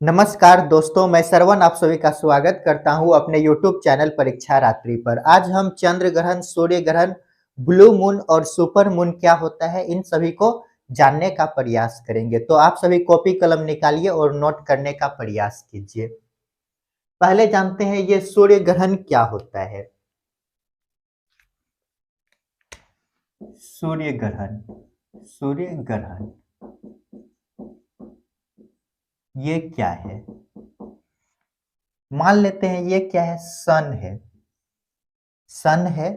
नमस्कार दोस्तों, मैं श्रवण आप सभी का स्वागत करता हूं अपने YouTube चैनल परीक्षा रात्रि पर। आज हम चंद्र ग्रहण, सूर्य ग्रहण, ब्लू मून और सुपर मून क्या होता है इन सभी को जानने का प्रयास करेंगे। तो आप सभी कॉपी कलम निकालिए और नोट करने का प्रयास कीजिए। पहले जानते हैं ये सूर्य ग्रहण क्या होता है। सूर्य ग्रहण, सूर्य ग्रहण ये क्या है? मान लेते हैं ये क्या है, सन है। सन है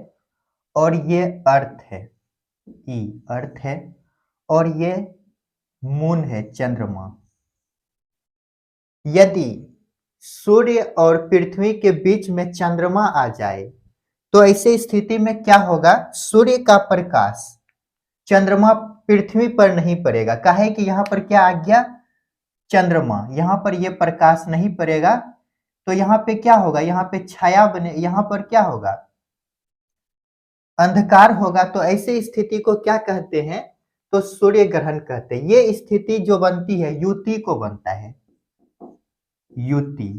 और ये अर्थ है, ई अर्थ है, और ये मून है, चंद्रमा। यदि सूर्य और पृथ्वी के बीच में चंद्रमा आ जाए तो ऐसी स्थिति में क्या होगा, सूर्य का प्रकाश चंद्रमा पृथ्वी पर नहीं पड़ेगा। काहे कि यहाँ पर क्या आ गया, चंद्रमा, यहाँ पर ये प्रकाश नहीं पड़ेगा। तो यहाँ पे क्या होगा, यहाँ पे छाया बने, यहाँ पर क्या होगा, अंधकार होगा। तो ऐसे स्थिति को क्या कहते हैं, तो सूर्य ग्रहण कहते हैं। ये स्थिति जो बनती है युति को बनता है, युति।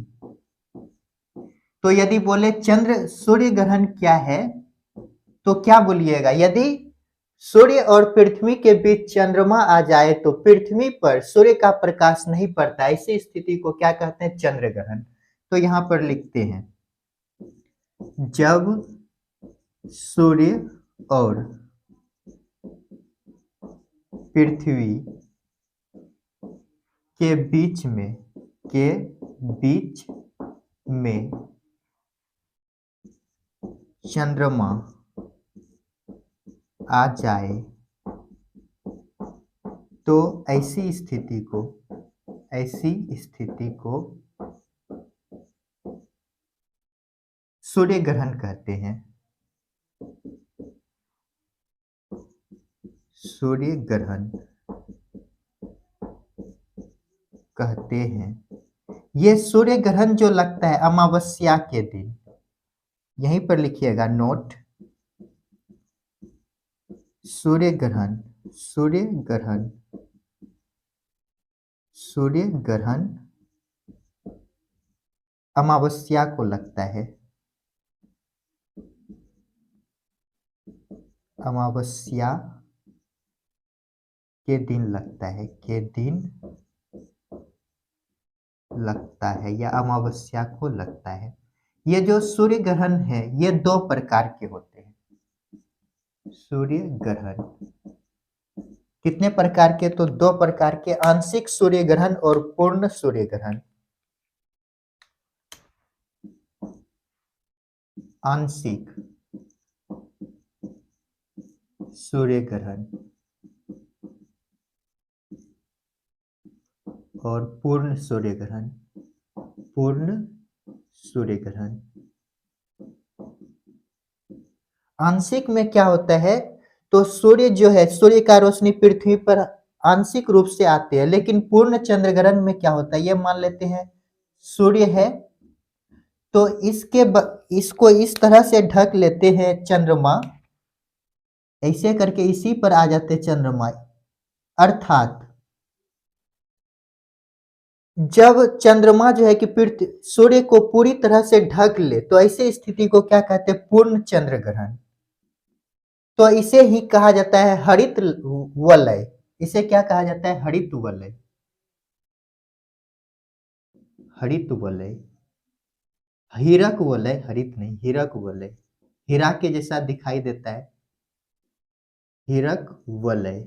तो यदि बोले चंद्र सूर्य ग्रहण क्या है तो क्या बोलिएगा, यदि सूर्य और पृथ्वी के बीच चंद्रमा आ जाए तो पृथ्वी पर सूर्य का प्रकाश नहीं पड़ता, ऐसी स्थिति को क्या कहते हैं, चंद्र ग्रहण। तो यहां पर लिखते हैं, जब सूर्य और पृथ्वी के बीच में चंद्रमा आ जाए तो ऐसी स्थिति को सूर्य ग्रहण कहते हैं। सूर्य ग्रहण कहते हैं। ये सूर्य ग्रहण जो लगता है अमावस्या के दिन, यहीं पर लिखिएगा नोट, सूर्य ग्रहण, सूर्य ग्रहण, सूर्य ग्रहण अमावस्या को लगता है। अमावस्या के दिन लगता है, के दिन लगता है या अमावस्या को लगता है। ये जो सूर्य ग्रहण है ये दो प्रकार के होते हैं। सूर्य ग्रहण कितने प्रकार के, तो दो प्रकार के, आंशिक सूर्य ग्रहण और पूर्ण सूर्य ग्रहण। आंशिक सूर्य ग्रहण और पूर्ण सूर्य ग्रहण। पूर्ण सूर्य ग्रहण आंशिक में क्या होता है, तो सूर्य जो है, सूर्य का रोशनी पृथ्वी पर आंशिक रूप से आती है। लेकिन पूर्ण चंद्र ग्रहण में क्या होता है, ये मान लेते हैं सूर्य है तो इसको इस तरह से ढक लेते हैं चंद्रमा, ऐसे करके इसी पर आ जाते चंद्रमा। अर्थात जब चंद्रमा जो है कि पृथ्वी सूर्य को पूरी तरह से ढक ले तो ऐसे स्थिति को क्या कहते हैं, पूर्ण चंद्र ग्रहण। तो इसे ही कहा जाता है हरित वलय। इसे क्या कहा जाता है, हरित वलय। हरित वलय, हीरक वलय, हरित नहीं, हीरक वलय, हीरा के जैसा दिखाई देता है, हीरक वलय।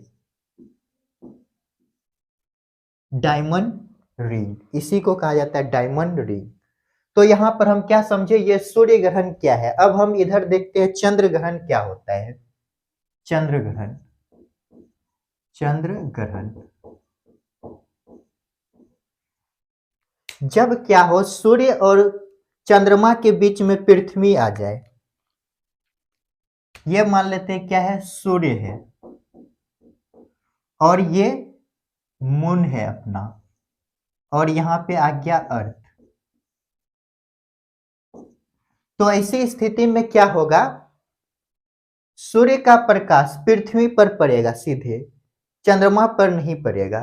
डायमंड रिंग, इसी को कहा जाता है डायमंड रिंग। तो यहां पर हम क्या समझे, ये सूर्य ग्रहण क्या है। अब हम इधर देखते हैं चंद्र ग्रहण क्या होता है। चंद्र ग्रहण, चंद्र ग्रहण जब क्या हो, सूर्य और चंद्रमा के बीच में पृथ्वी आ जाए। ये मान लेते हैं क्या है, सूर्य है और ये मून है अपना, और यहां पे आ गया अर्थ। तो ऐसी स्थिति में क्या होगा, सूर्य का प्रकाश पृथ्वी पर पड़ेगा सीधे, चंद्रमा पर नहीं पड़ेगा।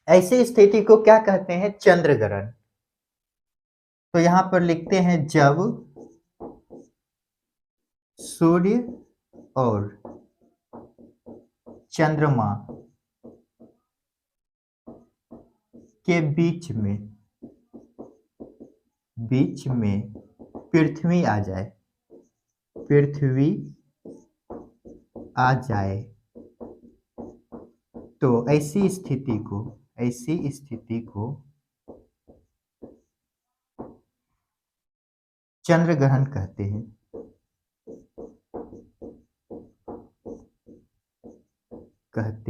ऐसी स्थिति को क्या कहते हैं? चंद्र ग्रहण। तो यहां पर लिखते हैं जब सूर्य और चंद्रमा के बीच में पृथ्वी आ जाए, पृथ्वी आ जाए, तो ऐसी स्थिति को चंद्र ग्रहण कहते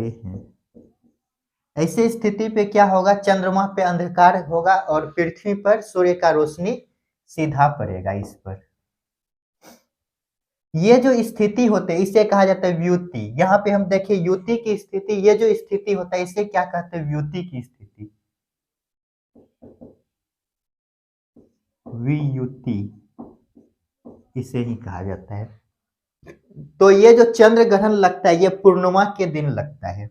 हैं। ऐसी स्थिति पे क्या होगा? चंद्रमा पे अंधकार होगा और पृथ्वी पर सूर्य का रोशनी सीधा पड़ेगा इस पर। ये जो स्थिति होते है इसे कहा जाता है व्युति। यहाँ पे हम देखें युति की स्थिति, ये जो स्थिति होता है इसे क्या कहते हैं? व्युति की स्थिति, वियुति इसे ही कहा जाता है। तो ये जो चंद्र ग्रहण लगता है ये पूर्णिमा के दिन लगता है।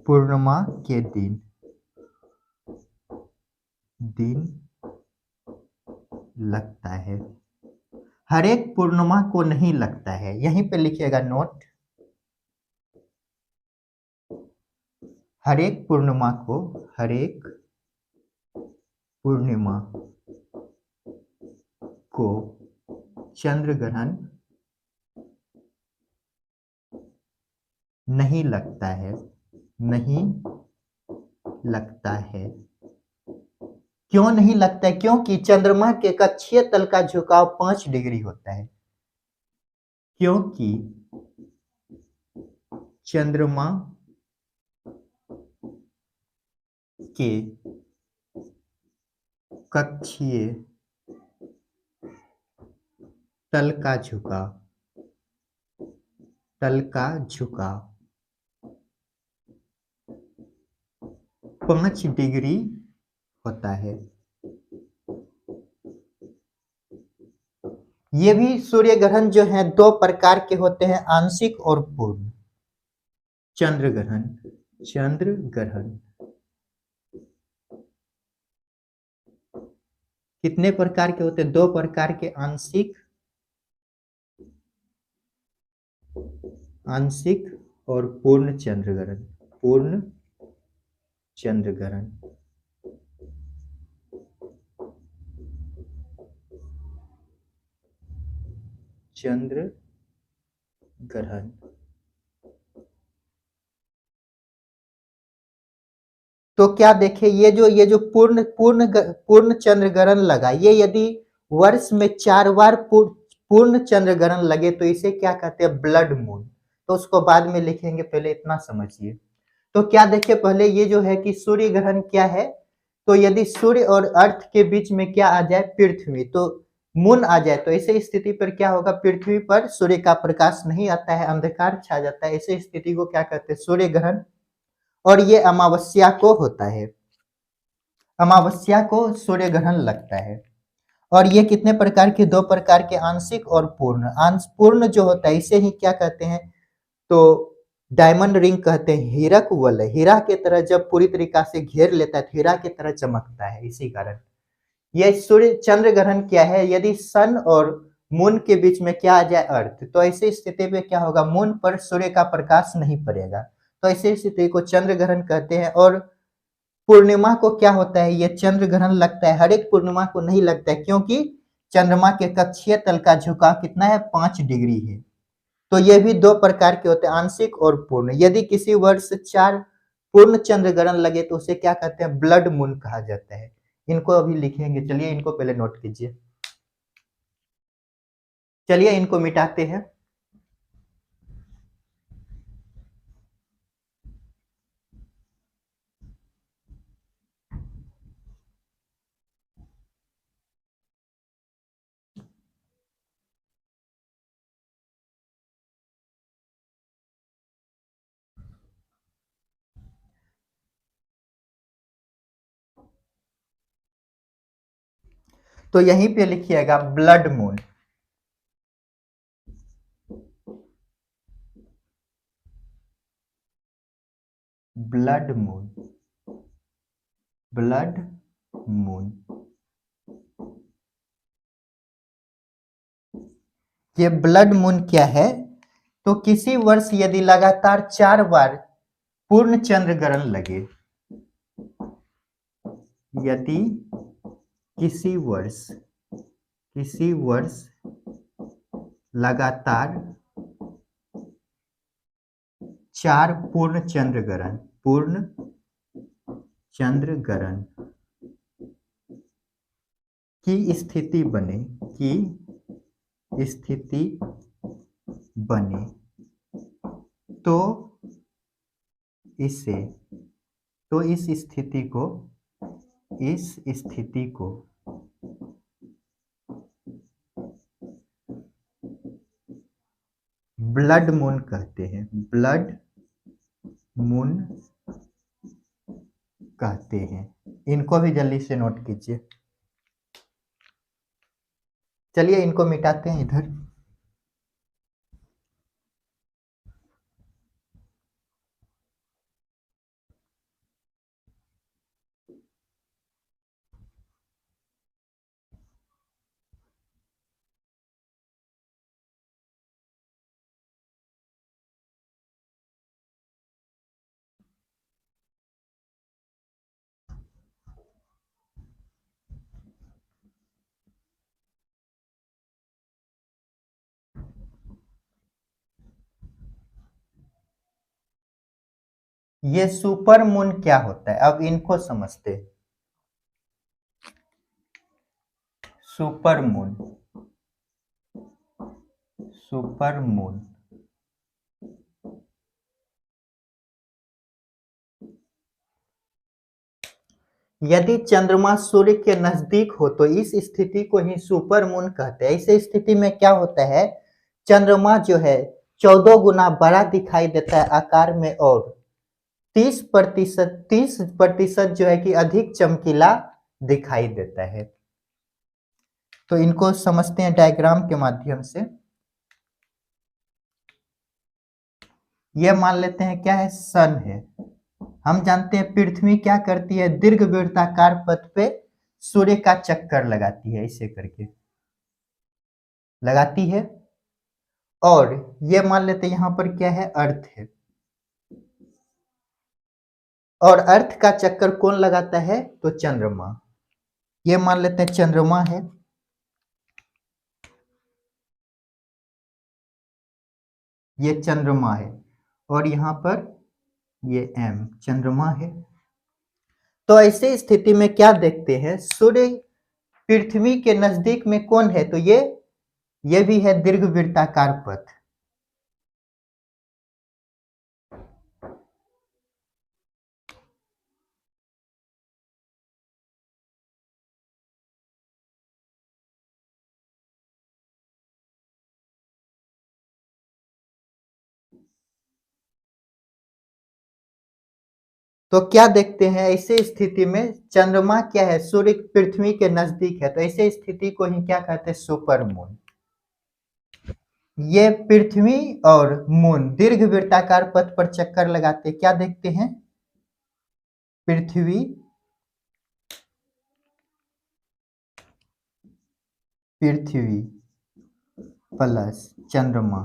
पूर्णिमा के दिन लगता है। हर एक पूर्णिमा को नहीं लगता है, यहीं पे लिखिएगा नोट। हर एक पूर्णिमा को चंद्र ग्रहण नहीं लगता है। क्यों नहीं लगता है? क्योंकि चंद्रमा के कक्षीय तल का झुकाव 5 डिग्री होता है। क्योंकि चंद्रमा के कक्षीय तल का झुकाव 5 डिग्री होता है। ये भी सूर्य ग्रहण जो है 2 प्रकार के होते हैं, आंशिक और पूर्ण। चंद्र ग्रहण कितने प्रकार के होते हैं? 2 प्रकार के, आंशिक और पूर्ण चंद्र ग्रहण। चंद्र ग्रहण तो क्या देखे, ये जो पूर्ण चंद्र ग्रहण लगा, ये यदि वर्ष में 4 बार पूर्ण चंद्र ग्रहण लगे तो इसे क्या कहते हैं? Blood moon. तो उसको बाद में लिखेंगे, पहले इतना समझिए। तो क्या देखे, पहले ये जो है कि सूर्य ग्रहण क्या है? तो यदि सूर्य और अर्थ के बीच में क्या आ जाए? पृथ्वी, तो मून आ जाए, तो ऐसे स्थिति पर क्या होगा? पृथ्वी पर सूर्य का प्रकाश नहीं आता है, अंधकार छा जाता है। ऐसे स्थिति को क्या कहते हैं? सूर्य ग्रहण। और ये अमावस्या को होता है, अमावस्या को सूर्य ग्रहण लगता है। और ये कितने प्रकार के? 2 प्रकार के, आंशिक और पूर्ण। पूर्ण जो होता है इसे ही क्या कहते हैं? तो डायमंड रिंग कहते हैं। हीरक वलय, हीरा के तरह जब पूरी तरीका से घेर लेता है तो हीरा की तरह चमकता है। इसी कारण ये सूर्य चंद्र ग्रहण क्या है? यदि सन और मून के बीच में क्या आ जाए? अर्थ, तो ऐसी स्थिति में क्या होगा? मून पर सूर्य का प्रकाश नहीं पड़ेगा, तो ऐसी स्थिति को चंद्र ग्रहण कहते हैं। और पूर्णिमा को क्या होता है? ये चंद्र ग्रहण लगता है, हर एक पूर्णिमा को नहीं लगता है, क्योंकि चंद्रमा के कक्षीय तल का झुकाव कितना है? 5 डिग्री है। तो ये भी 2 प्रकार के होते हैं, आंशिक और पूर्ण। यदि किसी वर्ष 4 पूर्ण चंद्र ग्रहण लगे तो उसे क्या कहते हैं? ब्लड मून कहा जाता है। इनको अभी लिखेंगे, चलिए इनको पहले नोट कीजिए। चलिए इनको मिटाते हैं। तो यहीं पे लिखिएगा blood moon. Blood moon, blood moon. ये ब्लड मून क्या है? तो किसी वर्ष यदि लगातार 4 बार पूर्ण चंद्र ग्रहण लगे, यदि किसी वर्ष लगातार 4 पूर्ण चंद्र ग्रहण की स्थिति बने तो इस स्थिति को ब्लड मून कहते हैं, ब्लड मून कहते हैं। इनको भी जल्दी से नोट कीजिए। चलिए इनको मिटाते हैं इधर। ये सुपर मून क्या होता है, अब इनको समझते हैं। सुपर मून यदि चंद्रमा सूर्य के नजदीक हो तो इस स्थिति को ही सुपर मून कहते हैं। ऐसे स्थिति में क्या होता है, चंद्रमा जो है 14 गुना बड़ा दिखाई देता है आकार में, और 30% जो है कि अधिक चमकीला दिखाई देता है। तो इनको समझते हैं डायग्राम के माध्यम से। यह मान लेते हैं क्या है, सन है। हम जानते हैं पृथ्वी क्या करती है, दीर्घवृत्ताकार पथ पे सूर्य का चक्कर लगाती है, ऐसे करके लगाती है। और ये मान लेते हैं यहां पर क्या है, अर्थ है। और अर्थ का चक्कर कौन लगाता है, तो चंद्रमा। ये मान लेते हैं चंद्रमा है। ये चंद्रमा है और यहां पर ये एम चंद्रमा है। तो ऐसी स्थिति में क्या देखते हैं, सूर्य पृथ्वी के नजदीक में कौन है, तो ये भी है दीर्घवृत्ताकार पथ। तो क्या देखते हैं, ऐसे स्थिति में चंद्रमा क्या है, सूर्य पृथ्वी के नजदीक है, तो ऐसे स्थिति को ही क्या कहते हैं, सुपर मून। ये पृथ्वी और मून दीर्घवृत्ताकार पथ पर चक्कर लगाते, क्या देखते हैं, पृथ्वी प्लस चंद्रमा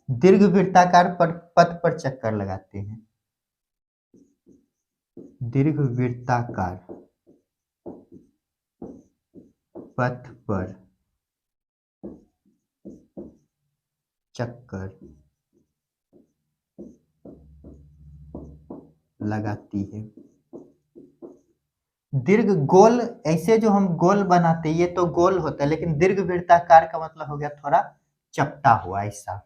दीर्घवृत्ताकार पथ पर चक्कर लगाते हैं, दीर्घवृत्ताकार पथ पर चक्कर लगाती है। दीर्घ गोल, ऐसे जो हम गोल बनाते हैं ये तो गोल होता है, लेकिन दीर्घवृत्ताकार का मतलब हो गया थोड़ा चपटा हुआ ऐसा।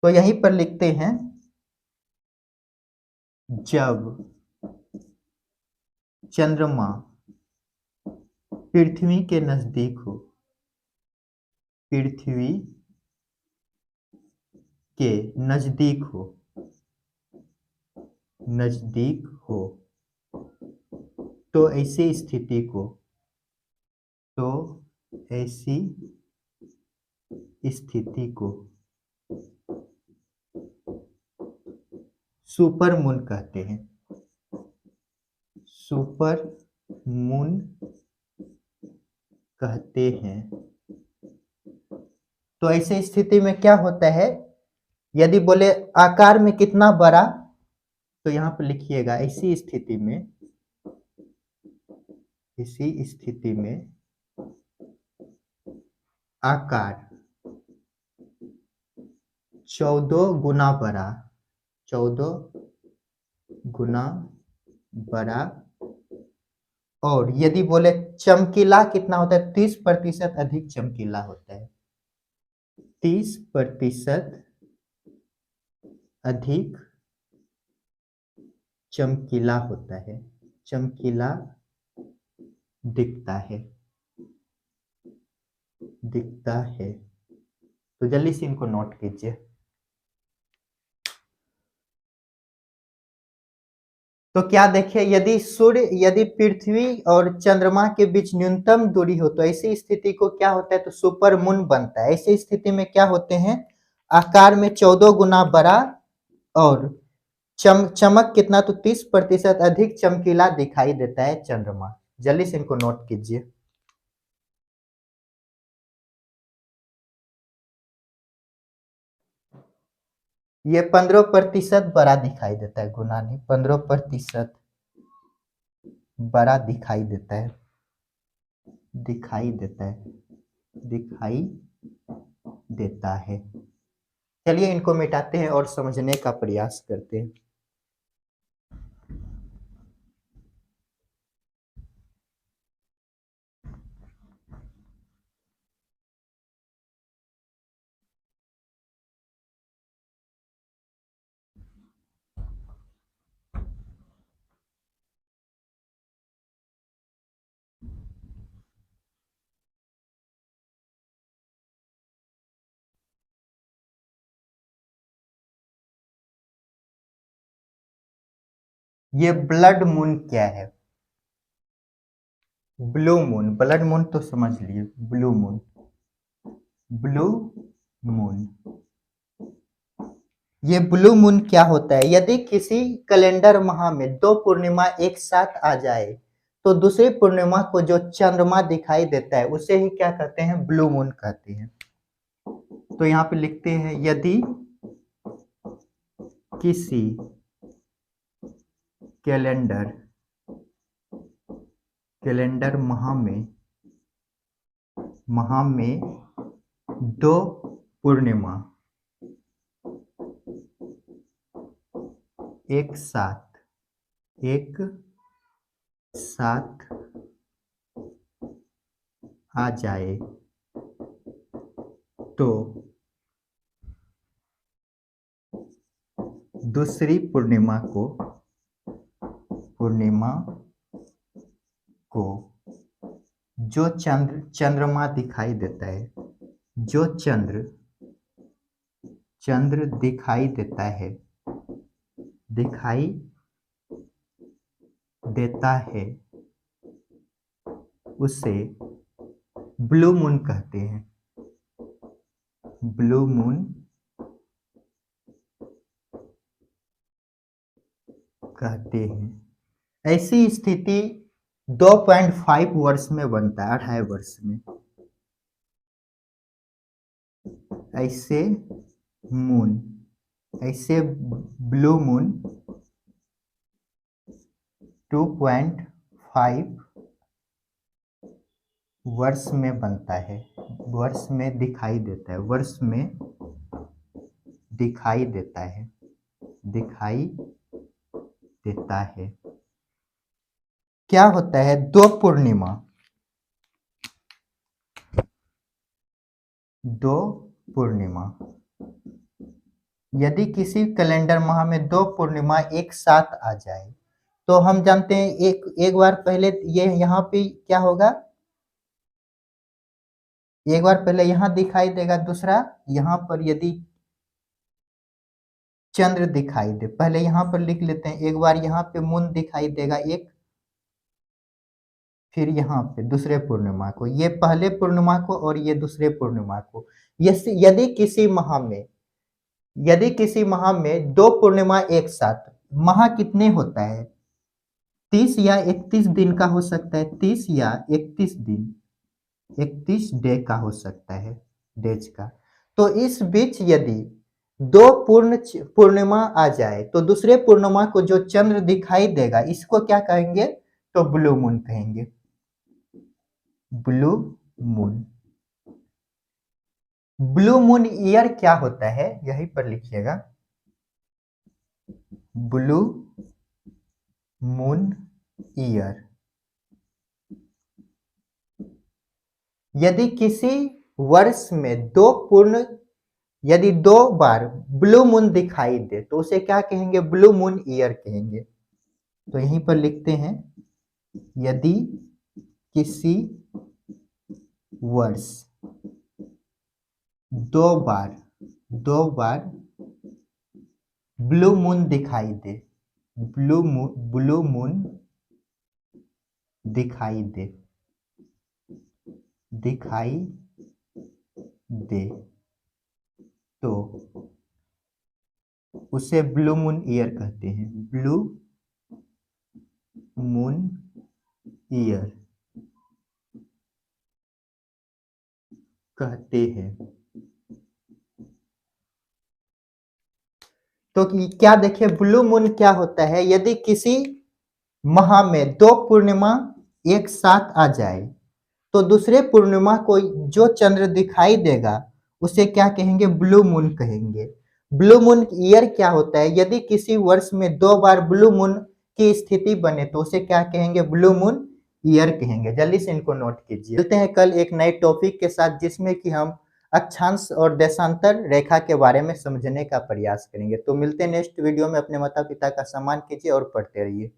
तो यहीं पर लिखते हैं, जब चंद्रमा पृथ्वी के नजदीक हो, पृथ्वी के नजदीक हो तो ऐसी स्थिति को सुपर मून कहते हैं, सुपर मून कहते हैं। तो ऐसे स्थिति में क्या होता है, यदि बोले आकार में कितना बड़ा, तो यहां पर लिखिएगा इसी स्थिति में आकार 14 गुना बड़ा, 14 गुना बड़ा। और यदि बोले चमकीला कितना होता है, 30% अधिक चमकीला होता है, 30% अधिक चमकीला होता है, चमकीला दिखता है। तो जल्दी से इनको नोट कीजिए। तो क्या देखिए, यदि पृथ्वी और चंद्रमा के बीच न्यूनतम दूरी हो तो ऐसी स्थिति को क्या होता है, तो सुपर मून बनता है। ऐसी स्थिति में क्या होते हैं, आकार में 14 गुना बड़ा और चमक कितना, तो 30% अधिक चमकीला दिखाई देता है चंद्रमा। जल्दी से इनको नोट कीजिए। ये 15% बड़ा दिखाई देता है, गुना नहीं, 15% बड़ा दिखाई देता है, दिखाई देता है। चलिए इनको मिटाते हैं और समझने का प्रयास करते हैं। ये ब्लड मून क्या है, ब्लू मून, ब्लड मून तो समझ लिए, ब्लू मून, ब्लू मून। ये ब्लू मून क्या होता है, यदि किसी कैलेंडर माह में 2 पूर्णिमा एक साथ आ जाए तो दूसरी पूर्णिमा को जो चंद्रमा दिखाई देता है उसे ही क्या कहते हैं, ब्लू मून कहते हैं। तो यहाँ पे लिखते हैं, यदि किसी कैलेंडर माह में 2 पूर्णिमा एक साथ आ जाए तो दूसरी पूर्णिमा को जो चंद्रमा दिखाई देता है, जो चंद्र दिखाई देता है उसे ब्लू मून कहते हैं, ब्लू मून कहते हैं। ऐसी स्थिति 2.5 वर्ष में बनता है, 2.5 वर्ष में। ऐसे ब्लू मून 2.5 वर्ष में बनता है, वर्ष में दिखाई देता है, वर्ष में दिखाई देता है। क्या होता है, 2 पूर्णिमा, यदि किसी कैलेंडर माह में 2 पूर्णिमा एक साथ आ जाए तो हम जानते हैं एक बार पहले ये यहाँ पे क्या होगा, एक बार पहले यहाँ दिखाई देगा, दूसरा यहाँ पर यदि चंद्र दिखाई दे, पहले यहाँ पर लिख लेते हैं, एक बार यहाँ पे मून दिखाई देगा एक, फिर यहाँ पे दूसरे पूर्णिमा को, ये पहले पूर्णिमा को और ये दूसरे पूर्णिमा को। यदि किसी माह में यदि किसी माह में 2 पूर्णिमा एक साथ, माह कितने होता है? 30 या 31 दिन का हो सकता है, 30 या 31 दिन, 31 डे का हो सकता है, डेज का। तो इस बीच यदि 2 पूर्णिमा आ जाए तो दूसरे पूर्णिमा को जो चंद्र दिखाई देगा इसको क्या कहेंगे? तो ब्लू मून कहेंगे, blue moon. Blue moon year क्या होता है यहीं पर लिखिएगा, ब्लू मून ईयर। यदि किसी वर्ष में यदि 2 बार ब्लू मून दिखाई दे तो उसे क्या कहेंगे? ब्लू मून ईयर कहेंगे। तो यहीं पर लिखते हैं, यदि किसी वर्ष 2 बार ब्लू मून दिखाई दे, ब्लू मून दिखाई दे तो उसे ब्लू मून ईयर कहते हैं, ब्लू मून ईयर कहते हैं। तो क्या देखिए, ब्लू मून क्या होता है? यदि किसी माह में 2 पूर्णिमा एक साथ आ जाए तो दूसरे पूर्णिमा को जो चंद्र दिखाई देगा उसे क्या कहेंगे? ब्लू मून कहेंगे। ब्लू मून ईयर क्या होता है? यदि किसी वर्ष में 2 बार ब्लू मून की स्थिति बने तो उसे क्या कहेंगे? ब्लू मून ईयर कहेंगे। जल्दी से इनको नोट कीजिए। मिलते हैं कल एक नए टॉपिक के साथ जिसमें कि हम अक्षांश और देशांतर रेखा के बारे में समझने का प्रयास करेंगे। तो मिलते हैं नेक्स्ट वीडियो में। अपने माता पिता का सम्मान कीजिए और पढ़ते रहिए।